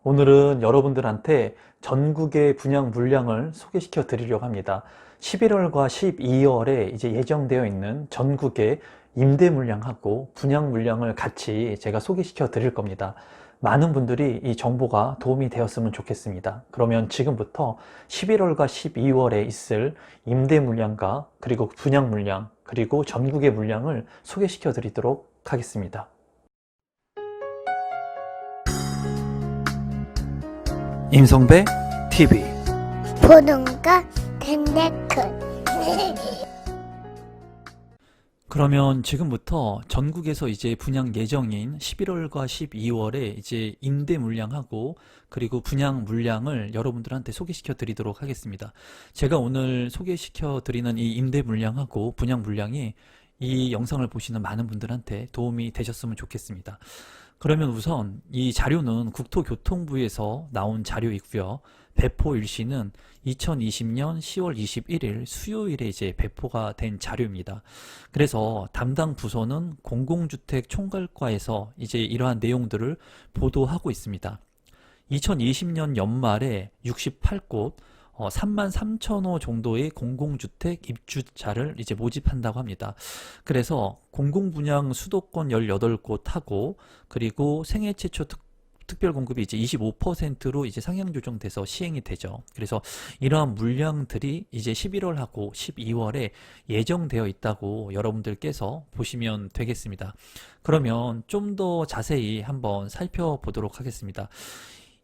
오늘은 여러분들한테 전국의 분양 물량을 소개시켜 드리려고 합니다. 11월과 12월에 이제 예정되어 있는 전국의 임대 물량하고 분양 물량을 같이 제가 소개시켜 드릴 겁니다. 많은 분들이 이 정보가 도움이 되었으면 좋겠습니다. 그러면 지금부터 11월과 12월에 있을 임대 물량과 그리고 분양 물량 그리고 전국의 물량을 소개시켜 드리도록 하겠습니다. 임성배 TV. 보동과 텐데크. 그러면 지금부터 전국에서 이제 분양 예정인 11월과 12월에 이제 임대 물량하고 그리고 분양 물량을 여러분들한테 소개시켜 드리도록 하겠습니다. 제가 오늘 소개시켜 드리는 이 임대 물량하고 분양 물량이 이 영상을 보시는 많은 분들한테 도움이 되셨으면 좋겠습니다. 그러면 우선 이 자료는 국토교통부에서 나온 자료이고요. 배포 일시는 2020년 10월 21일 수요일에 이제 배포가 된 자료입니다. 그래서 담당 부서는 공공주택 총괄과에서 이제 이러한 내용들을 보도하고 있습니다. 2020년 연말에 68곳 33,000호 정도의 공공주택 입주자를 이제 모집한다고 합니다. 그래서 공공분양 수도권 18곳하고 그리고 생애 최초 특별 공급이 이제 25%로 이제 상향 조정돼서 시행이 되죠. 그래서 이러한 물량들이 이제 11월하고 12월에 예정되어 있다고 여러분들께서 보시면 되겠습니다. 그러면 좀 더 자세히 한번 살펴보도록 하겠습니다.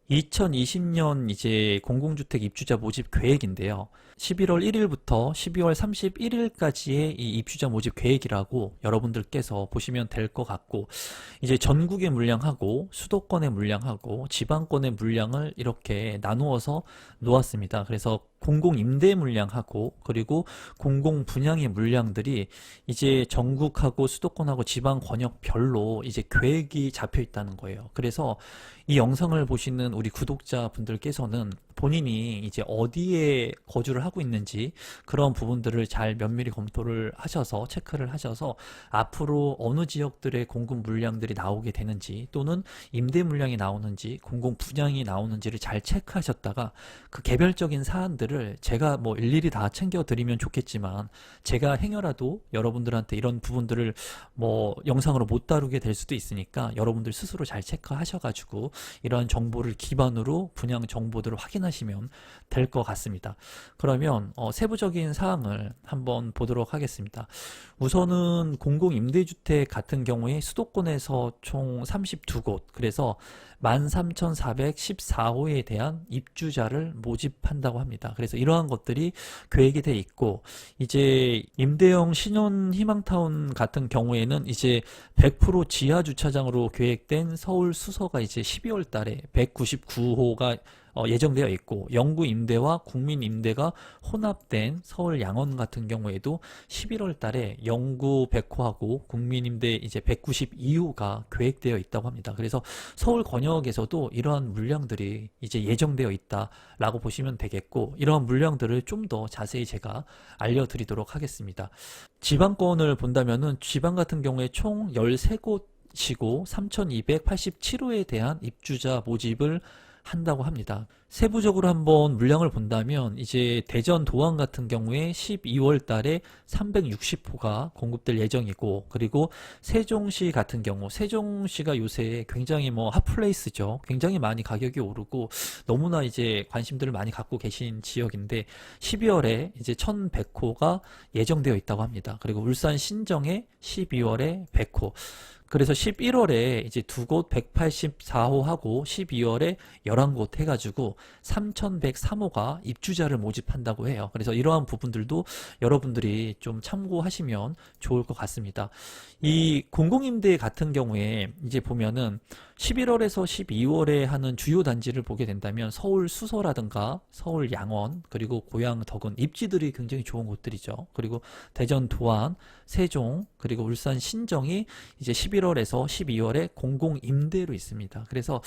2020년 이제 공공주택 입주자 모집 계획인데요. 11월 1일부터 12월 31일까지의 이 입주자 모집 계획이라고 여러분들께서 보시면 될 것 같고, 이제 전국의 물량하고 수도권의 물량하고 지방권의 물량을 이렇게 나누어서 놓았습니다. 그래서 공공임대 물량하고 그리고 공공분양의 물량들이 이제 전국하고 수도권하고 지방 권역별로 이제 계획이 잡혀 있다는 거예요. 그래서 이 영상을 보시는 우리 구독자분들께서는 본인이 이제 어디에 거주를 하고 있는지 그런 부분들을 잘 면밀히 검토를 하셔서 체크를 하셔서 앞으로 어느 지역들의 공급 물량들이 나오게 되는지 또는 임대 물량이 나오는지 공공 분양이 나오는지를 잘 체크하셨다가 그 개별적인 사안들을 제가 뭐 일일이 다 챙겨 드리면 좋겠지만 제가 행여라도 여러분들한테 이런 부분들을 뭐 영상으로 못 다루게 될 수도 있으니까 여러분들 스스로 잘 체크하셔가지고 이러한 정보를 기반으로 분양 정보들을 확인하시면 될 것 같습니다. 그러면 세부적인 사항을 한번 보도록 하겠습니다. 우선은 공공임대주택 같은 경우에 수도권에서 총 32곳, 그래서 13,414호에 대한 입주자를 모집한다고 합니다. 그래서 이러한 것들이 계획이 돼 있고, 이제 임대형 신혼 희망타운 같은 경우에는 이제 100% 지하 주차장으로 계획된 서울 수서가 이제 12월 달에 199호가 예정되어 있고, 영구 임대와 국민 임대가 혼합된 서울 양원 같은 경우에도 11월 달에 영구 100호하고 국민 임대 이제 192호가 계획되어 있다고 합니다. 그래서 서울 권역에서도 이러한 물량들이 이제 예정되어 있다라고 보시면 되겠고, 이러한 물량들을 좀 더 자세히 제가 알려드리도록 하겠습니다. 지방권을 본다면은 지방 같은 경우에 총 13곳이고 3,287호에 대한 입주자 모집을 한다고 합니다. 세부적으로 한번 물량을 본다면 이제 대전 도안 같은 경우에 12월 달에 360호가 공급될 예정이고, 그리고 세종시 같은 경우, 세종시가 요새 굉장히 뭐 핫플레이스죠. 굉장히 많이 가격이 오르고 너무나 이제 관심들을 많이 갖고 계신 지역인데 12월에 이제 1100호가 예정되어 있다고 합니다. 그리고 울산 신정에 12월에 100호, 그래서 11월에 이제 두 곳 184호하고 12월에 11곳 해가지고 3103호가 입주자를 모집한다고 해요. 그래서 이러한 부분들도 여러분들이 좀 참고하시면 좋을 것 같습니다. 이 공공임대 같은 경우에 이제 보면은 11월에서 12월에 하는 주요 단지를 보게 된다면 서울 수서라든가 서울 양원 그리고 고양 덕은 입지들이 굉장히 좋은 곳들이죠. 그리고 대전 도안, 세종 그리고 울산 신정이 이제 11월에서 12월에 공공임대로 있습니다. 그래서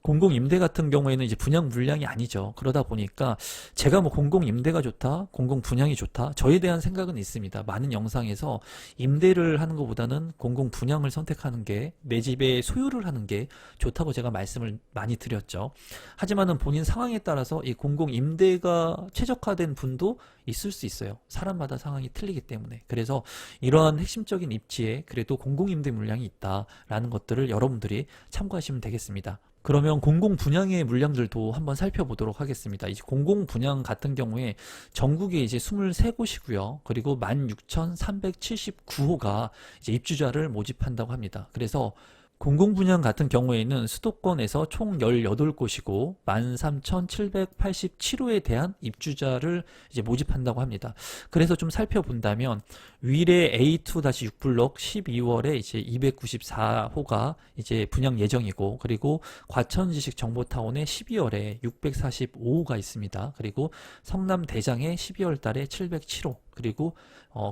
공공임대 같은 경우에는 이제 분양 물량이 아니죠. 그러다 보니까 제가 뭐 공공임대가 좋다, 공공분양이 좋다, 저에 대한 생각은 있습니다. 많은 영상에서 임대를 하는 것보다는 공공분양을 선택하는 게, 내 집에 소유를 하는 게 좋다고 제가 말씀을 많이 드렸죠. 하지만은 본인 상황에 따라서 이 공공임대가 최적화된 분도 있을 수 있어요. 사람마다 상황이 틀리기 때문에. 그래서 이러한 핵심적인 입지에 그래도 공공임대 물량이 있다라는 것들을 여러분들이 참고하시면 되겠습니다. 그러면 공공 분양의 물량들도 한번 살펴보도록 하겠습니다. 이제 공공 분양 같은 경우에 전국에 이제 23곳이고요. 그리고 16,379호가 이제 입주자를 모집한다고 합니다. 그래서 공공분양 같은 경우에는 수도권에서 총 18곳이고 13,787호에 대한 입주자를 이제 모집한다고 합니다. 그래서 좀 살펴본다면 위례 A2-6블록 12월에 이제 294호가 이제 분양 예정이고, 그리고 과천지식 정보타운에 12월에 645호가 있습니다. 그리고 성남 대장에 12월 달에 707호, 그리고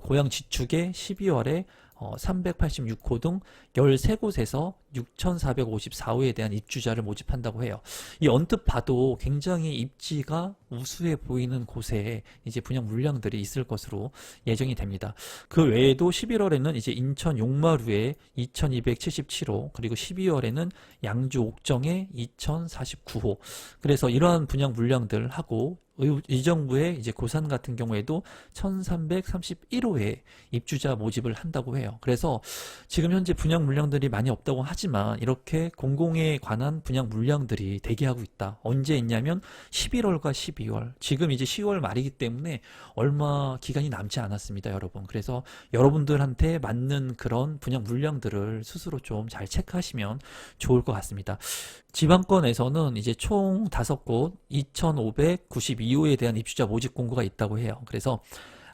고양 지축에 12월에 386호 등 13곳에서 6,454호에 대한 입주자를 모집한다고 해요. 이 언뜻 봐도 굉장히 입지가 우수해 보이는 곳에 이제 분양 물량들이 있을 것으로 예정이 됩니다. 그 외에도 11월에는 이제 인천 용마루에 2,277호, 그리고 12월에는 양주 옥정에 2,049호. 그래서 이러한 분양 물량들 하고 의정부의 이제 고산 같은 경우에도 1331호에 입주자 모집을 한다고 해요. 그래서 지금 현재 분양 물량들이 많이 없다고 하지만 이렇게 공공에 관한 분양 물량들이 대기하고 있다. 언제 있냐면 11월과 12월. 지금 이제 10월 말이기 때문에 얼마 기간이 남지 않았습니다, 여러분. 그래서 여러분들한테 맞는 그런 분양 물량들을 스스로 좀 잘 체크하시면 좋을 것 같습니다. 지방권에서는 이제 총 5곳 2,592호에 대한 입주자 모집 공고가 있다고 해요. 그래서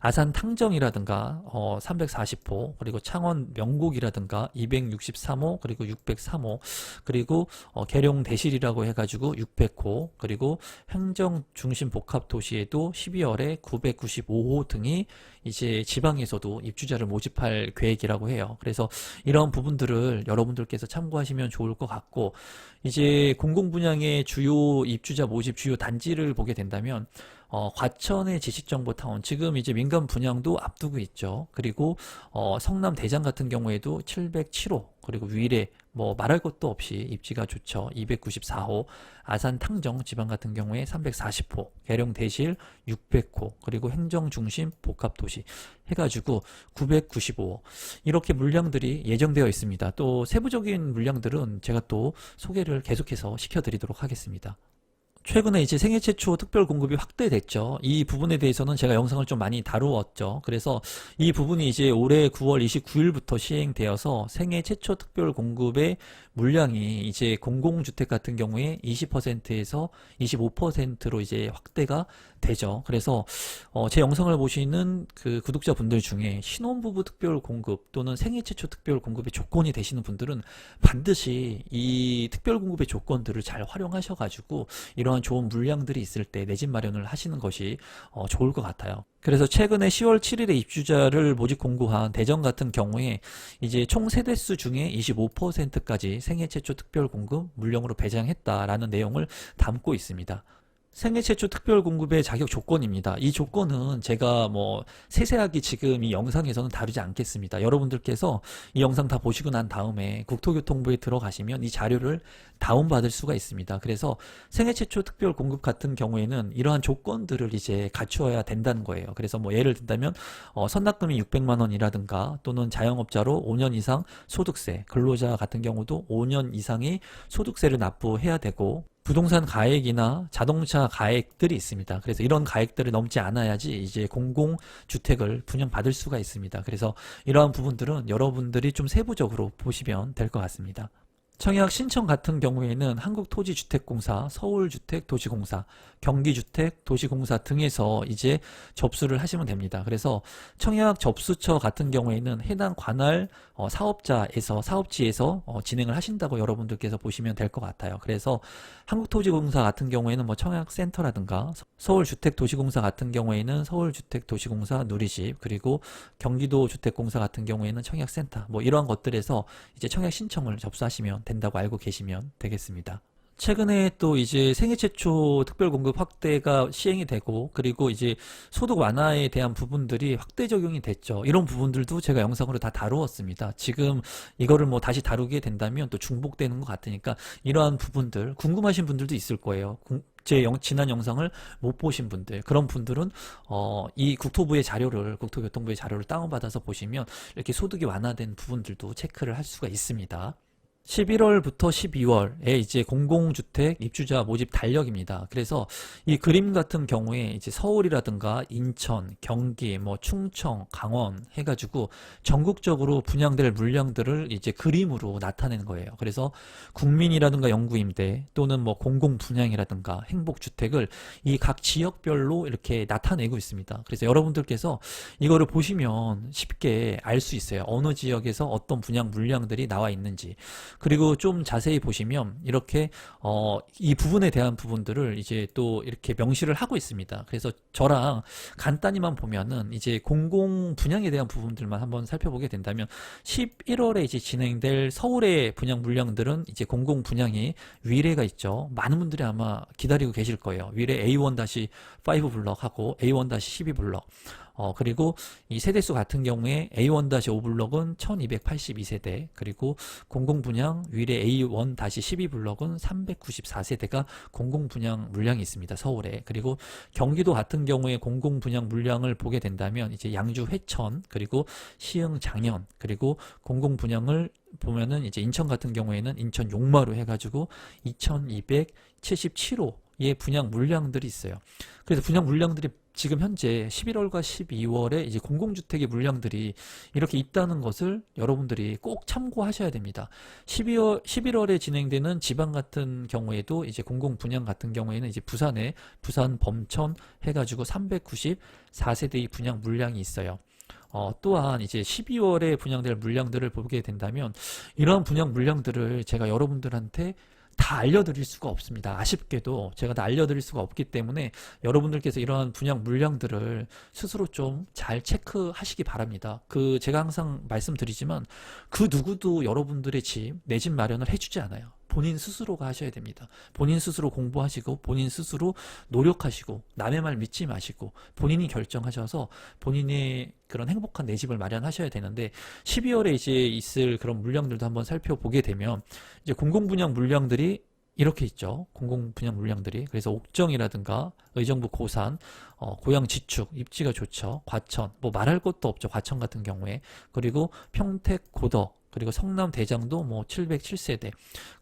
아산 탕정이라든가 340호, 그리고 창원 명곡이라든가 263호, 그리고 603호, 그리고 계룡 대실이라고 해가지고 600호, 그리고 행정중심 복합도시에도 12월에 995호 등이 이제 지방에서도 입주자를 모집할 계획이라고 해요. 그래서 이런 부분들을 여러분들께서 참고하시면 좋을 것 같고, 이제 공공분양의 주요 입주자 모집 주요 단지를 보게 된다면 과천의 지식정보타운, 지금 이제 민간 분양도 앞두고 있죠. 그리고 성남 대장 같은 경우에도 707호, 그리고 위례 뭐 말할 것도 없이 입지가 좋죠. 294호, 아산 탕정 지방 같은 경우에 340호, 계룡 대실 600호, 그리고 행정중심 복합도시 해가지고 995호, 이렇게 물량들이 예정되어 있습니다. 또 세부적인 물량들은 제가 또 소개를 계속해서 시켜드리도록 하겠습니다. 최근에 이제 생애 최초 특별 공급이 확대됐죠. 이 부분에 대해서는 제가 영상을 좀 많이 다루었죠. 그래서 이 부분이 이제 올해 9월 29일부터 시행되어서 생애 최초 특별 공급의 물량이 이제 공공주택 같은 경우에 20%에서 25%로 이제 확대가 되죠. 그래서 제 영상을 보시는 그 구독자분들 중에 신혼부부 특별 공급 또는 생애 최초 특별 공급의 조건이 되시는 분들은 반드시 이 특별 공급의 조건들을 잘 활용하셔가지고 이러한 좋은 물량들이 있을 때 내 집 마련을 하시는 것이 좋을 것 같아요. 그래서 최근에 10월 7일에 입주자를 모집 공고한 대전 같은 경우에 이제 총 세대수 중에 25%까지 생애 최초 특별 공급 물량으로 배정했다라는 내용을 담고 있습니다. 생애 최초 특별 공급의 자격 조건입니다. 이 조건은 제가 뭐 세세하게 지금 이 영상에서는 다루지 않겠습니다. 여러분들께서 이 영상 다 보시고 난 다음에 국토교통부에 들어가시면 이 자료를 다운받을 수가 있습니다. 그래서 생애 최초 특별 공급 같은 경우에는 이러한 조건들을 이제 갖추어야 된다는 거예요. 그래서 뭐 예를 든다면 선납금이 600만 원이라든가 또는 자영업자로 5년 이상 소득세, 근로자 같은 경우도 5년 이상의 소득세를 납부해야 되고, 부동산 가액이나 자동차 가액들이 있습니다. 그래서 이런 가액들을 넘지 않아야지 이제 공공주택을 분양받을 수가 있습니다. 그래서 이러한 부분들은 여러분들이 좀 세부적으로 보시면 될 것 같습니다. 청약 신청 같은 경우에는 한국토지주택공사, 서울주택도시공사, 경기주택도시공사 등에서 이제 접수를 하시면 됩니다. 그래서 청약 접수처 같은 경우에는 해당 관할 사업자에서 사업지에서 진행을 하신다고 여러분들께서 보시면 될 것 같아요. 그래서 한국토지공사 같은 경우에는 뭐 청약센터라든가 서울주택도시공사 같은 경우에는 서울주택도시공사 누리집, 그리고 경기도주택공사 같은 경우에는 청약센터, 뭐 이러한 것들에서 이제 청약 신청을 접수하시면 된다고 알고 계시면 되겠습니다. 최근에 또 이제 생애 최초 특별 공급 확대가 시행이 되고, 그리고 이제 소득 완화에 대한 부분들이 확대 적용이 됐죠. 이런 부분들도 제가 영상으로 다 다루었습니다. 지금 이거를 뭐 다시 다루게 된다면 또 중복되는 것 같으니까 이러한 부분들 궁금하신 분들도 있을 거예요. 지난 영상을 못 보신 분들, 그런 분들은 이 국토교통부의 자료를 다운받아서 보시면 이렇게 소득이 완화된 부분들도 체크를 할 수가 있습니다. 11월부터 12월에 이제 공공주택 입주자 모집 달력입니다. 그래서 이 그림 같은 경우에 이제 서울이라든가 인천, 경기, 뭐 충청, 강원 해가지고 전국적으로 분양될 물량들을 이제 그림으로 나타내는 거예요. 그래서 국민이라든가 영구임대 또는 뭐 공공분양이라든가 행복주택을 이 각 지역별로 이렇게 나타내고 있습니다. 그래서 여러분들께서 이거를 보시면 쉽게 알 수 있어요. 어느 지역에서 어떤 분양 물량들이 나와 있는지. 그리고 좀 자세히 보시면 이렇게 이 부분에 대한 부분들을 이제 또 이렇게 명시를 하고 있습니다. 그래서 저랑 간단히만 보면은 이제 공공 분양에 대한 부분들만 한번 살펴보게 된다면 11월에 이제 진행될 서울의 분양 물량들은 이제 공공 분양이 위례가 있죠. 많은 분들이 아마 기다리고 계실 거예요. 위례 A1-5 블럭하고 A1-12 블럭. 그리고 이 세대수 같은 경우에 A1-5 블럭은 1282세대, 그리고 공공분양 위례 A1-12 블럭은 394세대가 공공분양 물량이 있습니다. 서울에. 그리고 경기도 같은 경우에 공공분양 물량을 보게 된다면 이제 양주 회천, 그리고 시흥 장현, 그리고 공공분양을 보면은 이제 인천 같은 경우에는 인천 용마로 해가지고 2277호의 분양 물량들이 있어요. 그래서 분양 물량들이 지금 현재 11월과 12월에 이제 공공주택의 물량들이 이렇게 있다는 것을 여러분들이 꼭 참고하셔야 됩니다. 11월에 진행되는 지방 같은 경우에도 이제 공공분양 같은 경우에는 이제 부산 범천 해가지고 394세대의 분양 물량이 있어요. 또한 이제 12월에 분양될 물량들을 보게 된다면 이러한 분양 물량들을 제가 여러분들한테 다 알려드릴 수가 없습니다. 아쉽게도 제가 다 알려드릴 수가 없기 때문에 여러분들께서 이러한 분양 물량들을 스스로 좀 잘 체크하시기 바랍니다. 제가 항상 말씀드리지만 그 누구도 여러분들의 내 집 마련을 해주지 않아요. 본인 스스로가 하셔야 됩니다. 본인 스스로 공부하시고 본인 스스로 노력하시고 남의 말 믿지 마시고 본인이 결정하셔서 본인의 그런 행복한 내 집을 마련하셔야 되는데 12월에 이제 있을 그런 물량들도 한번 살펴보게 되면 이제 공공분양 물량들이 이렇게 있죠. 공공분양 물량들이. 그래서 옥정이라든가 의정부 고산, 고양 지축, 입지가 좋죠. 과천, 뭐 말할 것도 없죠. 과천 같은 경우에. 그리고 평택 고덕, 그리고 성남 대장도 뭐 707세대,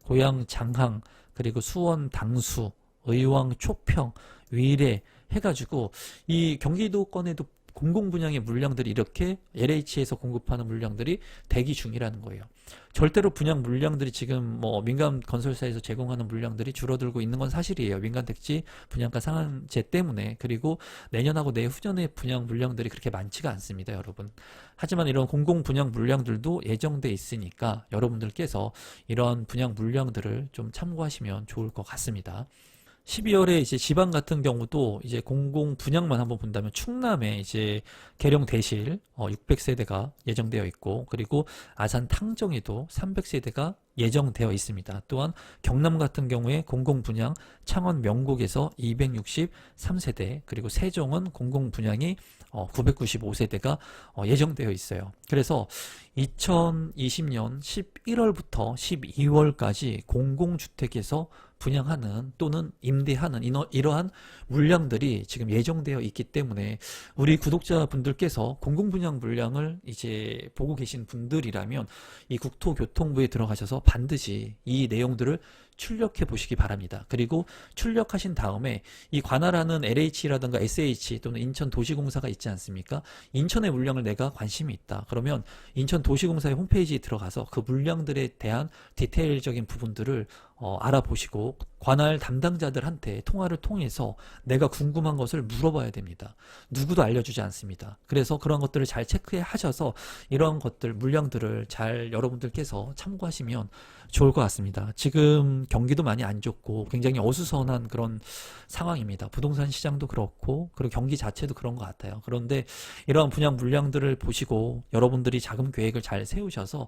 고양 장항, 그리고 수원 당수, 의왕 초평, 위례 해가지고 이 경기도권에도 공공분양의 물량들이 이렇게 LH에서 공급하는 물량들이 대기 중이라는 거예요. 절대로 분양 물량들이 지금 뭐 민간 건설사에서 제공하는 물량들이 줄어들고 있는 건 사실이에요. 민간 택지 분양가 상한제 때문에. 그리고 내년하고 내후년의 분양 물량들이 그렇게 많지가 않습니다, 여러분. 하지만 이런 공공 분양 물량들도 예정돼 있으니까 여러분들께서 이런 분양 물량들을 좀 참고하시면 좋을 것 같습니다. 12월에 이제 지방 같은 경우도 이제 공공 분양만 한번 본다면 충남에 이제 계룡 대실 600세대가 예정되어 있고, 그리고 아산 탕정에도 300세대가 예정되어 있습니다. 또한 경남 같은 경우에 공공 분양 창원 명곡에서 263세대, 그리고 세종은 공공 분양이 995세대가 예정되어 있어요. 그래서 2020년 11월부터 12월까지 공공주택에서 분양하는 또는 임대하는 이러한 물량들이 지금 예정되어 있기 때문에 우리 구독자분들께서 공공분양 물량을 이제 보고 계신 분들이라면 이 국토교통부에 들어가셔서 반드시 이 내용들을 출력해 보시기 바랍니다. 그리고 출력하신 다음에 이 관할하는 LH라든가 SH 또는 인천도시공사가 있지 않습니까? 인천의 물량을 내가 관심이 있다. 그러면 인천도시공사의 홈페이지에 들어가서 그 물량들에 대한 디테일적인 부분들을 알아보시고 관할 담당자들한테 통화를 통해서 내가 궁금한 것을 물어봐야 됩니다. 누구도 알려주지 않습니다. 그래서 그런 것들을 잘 체크해 하셔서 이런 것들, 물량들을 잘 여러분들께서 참고하시면 좋을 것 같습니다. 지금 경기도 많이 안 좋고 굉장히 어수선한 그런 상황입니다. 부동산 시장도 그렇고 그리고 경기 자체도 그런 것 같아요. 그런데 이러한 분양 물량들을 보시고 여러분들이 자금 계획을 잘 세우셔서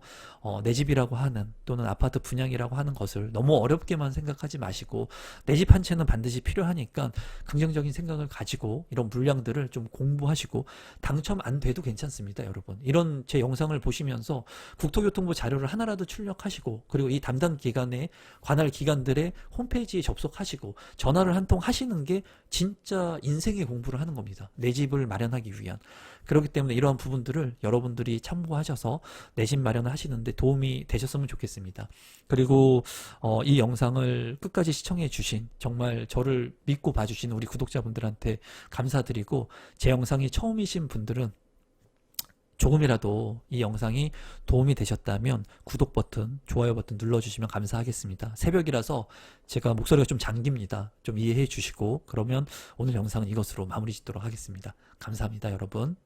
내 집이라고 하는 또는 아파트 분양이라고 하는 것을 너무 어렵게만 생각하지 마시고 내 집 한 채는 반드시 필요하니까 긍정적인 생각을 가지고 이런 물량들을 좀 공부하시고 당첨 안 돼도 괜찮습니다, 여러분. 이런 제 영상을 보시면서 국토교통부 자료를 하나라도 출력하시고 그리고 이 담당 기관의 관할 기관들의 홈페이지에 접속하시고 전화를 한 통 하시는 게 진짜 인생의 공부를 하는 겁니다. 내 집을 마련하기 위한. 그렇기 때문에 이러한 부분들을 여러분들이 참고하셔서 내 집 마련을 하시는데 도움이 되셨으면 좋겠습니다. 그리고 이 영상을 끝까지 시청해 주신 정말 저를 믿고 봐주신 우리 구독자분들한테 감사드리고 제 영상이 처음이신 분들은 조금이라도 이 영상이 도움이 되셨다면 구독 버튼, 좋아요 버튼 눌러주시면 감사하겠습니다. 새벽이라서 제가 목소리가 좀 잠깁니다. 좀 이해해 주시고 그러면 오늘 영상은 이것으로 마무리 짓도록 하겠습니다. 감사합니다, 여러분.